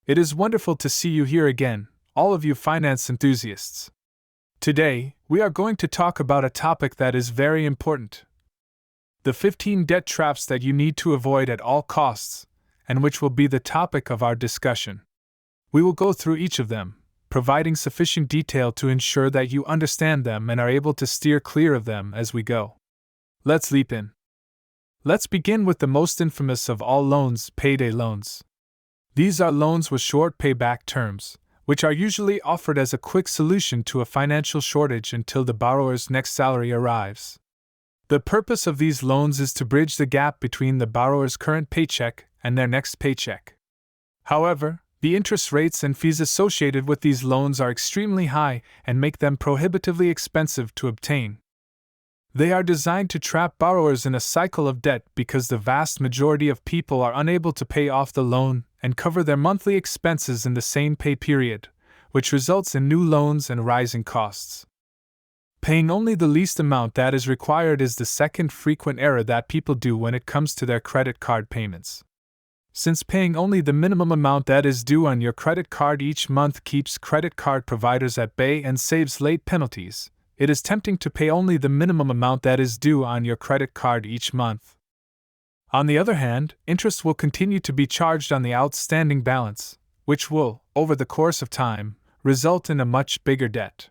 It is wonderful to see you here again, all of you finance enthusiasts. Today, we are going to talk about a topic that is very important. The 15 debt traps that you need to avoid at all costs, and which will be the topic of our discussion. We will go through each of them, providing sufficient detail to ensure that you understand them and are able to steer clear of them as we go. Let's leap in. Let's begin with the most infamous of all loans, payday loans. These are loans with short payback terms, which are usually offered as a quick solution to a financial shortage until the borrower's next salary arrives. The purpose of these loans is to bridge the gap between the borrower's current paycheck and their next paycheck. However, the interest rates and fees associated with these loans are extremely high and make them prohibitively expensive to obtain. They are designed to trap borrowers in a cycle of debt because the vast majority of people are unable to pay off the loan and cover their monthly expenses in the same pay period, which results in new loans and rising costs. Paying only the least amount that is required is the second frequent error that people do when it comes to their credit card payments. Since paying only the minimum amount that is due on your credit card each month keeps credit card providers at bay and saves late penalties, it is tempting to pay only the minimum amount that is due on your credit card each month. On the other hand, interest will continue to be charged on the outstanding balance, which will, over the course of time, result in a much bigger debt.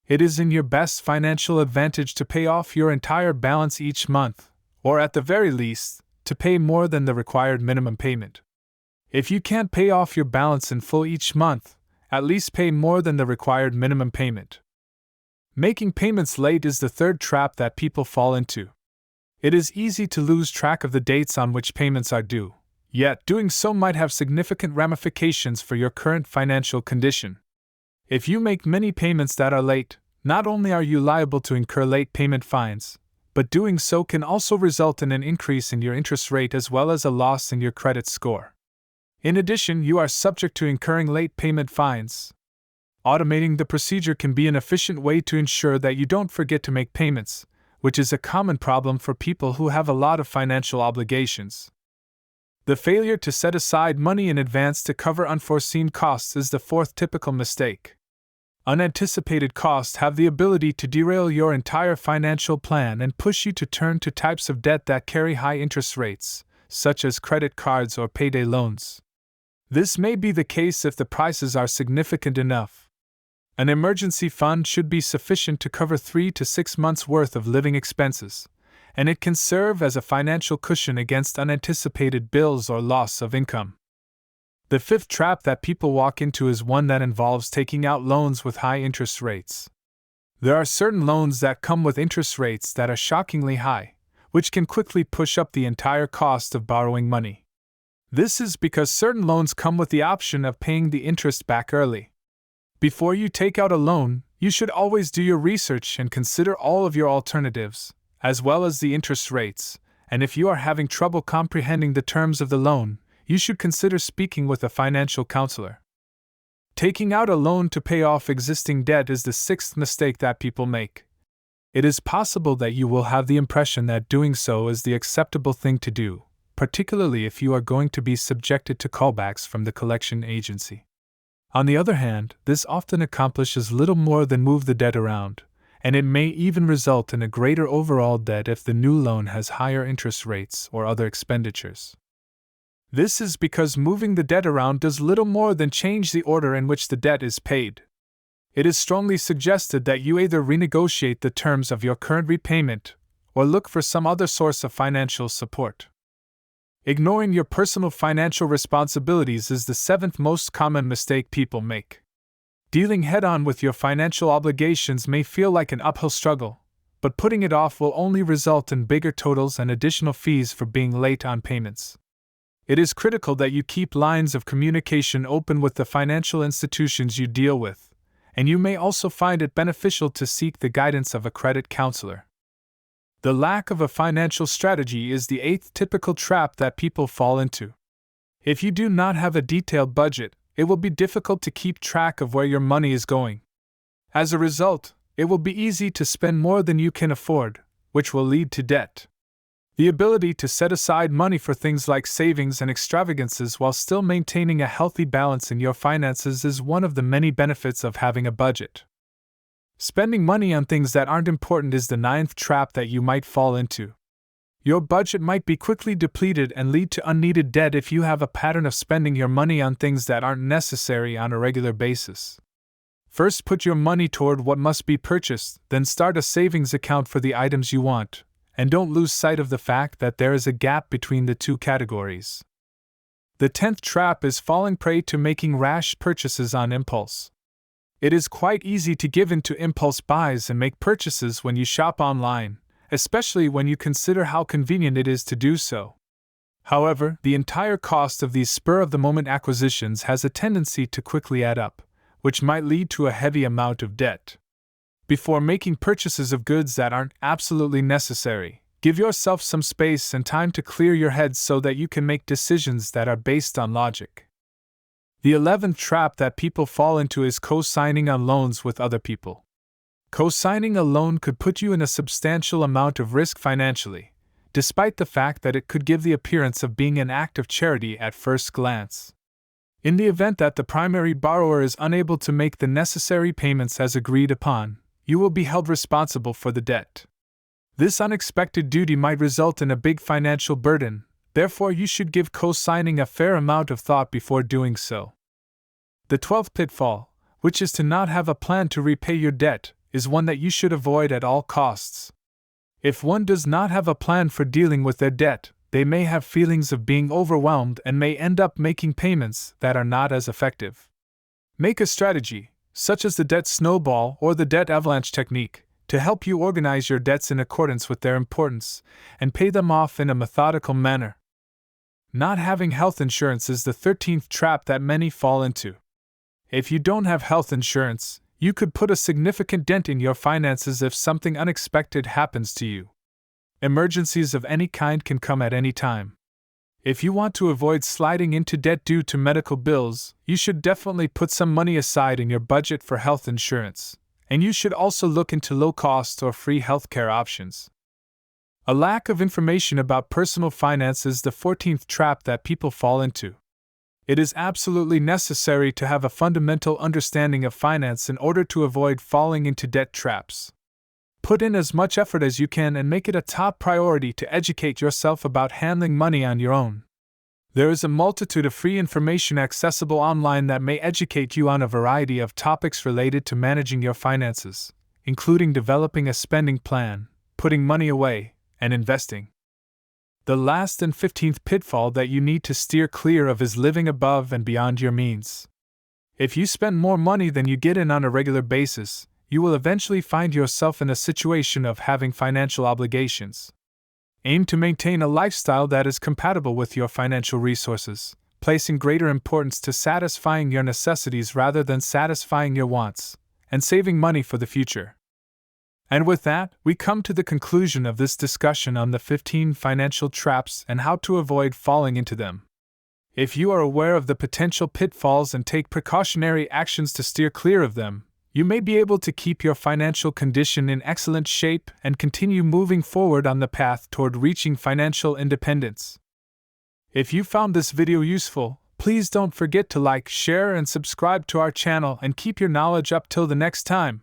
It is in your best financial advantage to pay off your entire balance each month, or at the very least, to pay more than the required minimum payment. If you can't pay off your balance in full each month, at least pay more than the required minimum payment. Making payments late is the third trap that people fall into. It is easy to lose track of the dates on which payments are due, yet doing so might have significant ramifications for your current financial condition. If you make many payments that are late, not only are you liable to incur late payment fines, but doing so can also result in an increase in your interest rate as well as a loss in your credit score. In addition, you are subject to incurring late payment fines. Automating the procedure can be an efficient way to ensure that you don't forget to make payments, which is a common problem for people who have a lot of financial obligations. The failure to set aside money in advance to cover unforeseen costs is the fourth typical mistake. Unanticipated costs have the ability to derail your entire financial plan and push you to turn to types of debt that carry high interest rates, such as credit cards or payday loans. This may be the case if the prices are significant enough. An emergency fund should be sufficient to cover 3 to 6 months' worth of living expenses, and it can serve as a financial cushion against unanticipated bills or loss of income. The fifth trap that people walk into is one that involves taking out loans with high interest rates. There are certain loans that come with interest rates that are shockingly high, which can quickly push up the entire cost of borrowing money. This is because certain loans come with the option of paying the interest back early. Before you take out a loan, you should always do your research and consider all of your alternatives, as well as the interest rates, and if you are having trouble comprehending the terms of the loan, you should consider speaking with a financial counselor. Taking out a loan to pay off existing debt is the sixth mistake that people make. It is possible that you will have the impression that doing so is the acceptable thing to do, particularly if you are going to be subjected to callbacks from the collection agency. On the other hand, this often accomplishes little more than move the debt around, and it may even result in a greater overall debt if the new loan has higher interest rates or other expenditures. This is because moving the debt around does little more than change the order in which the debt is paid. It is strongly suggested that you either renegotiate the terms of your current repayment or look for some other source of financial support. Ignoring your personal financial responsibilities is the seventh most common mistake people make. Dealing head-on with your financial obligations may feel like an uphill struggle, but putting it off will only result in bigger totals and additional fees for being late on payments. It is critical that you keep lines of communication open with the financial institutions you deal with, and you may also find it beneficial to seek the guidance of a credit counselor. The lack of a financial strategy is the eighth typical trap that people fall into. If you do not have a detailed budget, it will be difficult to keep track of where your money is going. As a result, it will be easy to spend more than you can afford, which will lead to debt. The ability to set aside money for things like savings and extravagances while still maintaining a healthy balance in your finances is one of the many benefits of having a budget. Spending money on things that aren't important is the ninth trap that you might fall into. Your budget might be quickly depleted and lead to unneeded debt if you have a pattern of spending your money on things that aren't necessary on a regular basis. First, put your money toward what must be purchased, then start a savings account for the items you want, and don't lose sight of the fact that there is a gap between the two categories. The 10th trap is falling prey to making rash purchases on impulse. It is quite easy to give in to impulse buys and make purchases when you shop online, especially when you consider how convenient it is to do so. However, the entire cost of these spur-of-the-moment acquisitions has a tendency to quickly add up, which might lead to a heavy amount of debt. Before making purchases of goods that aren't absolutely necessary, give yourself some space and time to clear your head so that you can make decisions that are based on logic. The 11th trap that people fall into is co-signing on loans with other people. Co-signing a loan could put you in a substantial amount of risk financially, despite the fact that it could give the appearance of being an act of charity at first glance. In the event that the primary borrower is unable to make the necessary payments as agreed upon, you will be held responsible for the debt. This unexpected duty might result in a big financial burden, therefore you should give co-signing a fair amount of thought before doing so. The 12th pitfall, which is to not have a plan to repay your debt, is one that you should avoid at all costs. If one does not have a plan for dealing with their debt, they may have feelings of being overwhelmed and may end up making payments that are not as effective. Make a strategy, such as the debt snowball or the debt avalanche technique, to help you organize your debts in accordance with their importance and pay them off in a methodical manner. Not having health insurance is the 13th trap that many fall into. If you don't have health insurance, you could put a significant dent in your finances if something unexpected happens to you. Emergencies of any kind can come at any time. If you want to avoid sliding into debt due to medical bills, you should definitely put some money aside in your budget for health insurance, and you should also look into low-cost or free healthcare options. A lack of information about personal finance is the 14th trap that people fall into. It is absolutely necessary to have a fundamental understanding of finance in order to avoid falling into debt traps. Put in as much effort as you can and make it a top priority to educate yourself about handling money on your own. There is a multitude of free information accessible online that may educate you on a variety of topics related to managing your finances, including developing a spending plan, putting money away, and investing. The last and 15th pitfall that you need to steer clear of is living above and beyond your means. If you spend more money than you get in on a regular basis, you will eventually find yourself in a situation of having financial obligations. Aim to maintain a lifestyle that is compatible with your financial resources, placing greater importance to satisfying your necessities rather than satisfying your wants, and saving money for the future. And with that, we come to the conclusion of this discussion on the 15 financial traps and how to avoid falling into them. If you are aware of the potential pitfalls and take precautionary actions to steer clear of them, you may be able to keep your financial condition in excellent shape and continue moving forward on the path toward reaching financial independence. If you found this video useful, please don't forget to like, share, and subscribe to our channel and keep your knowledge up till the next time.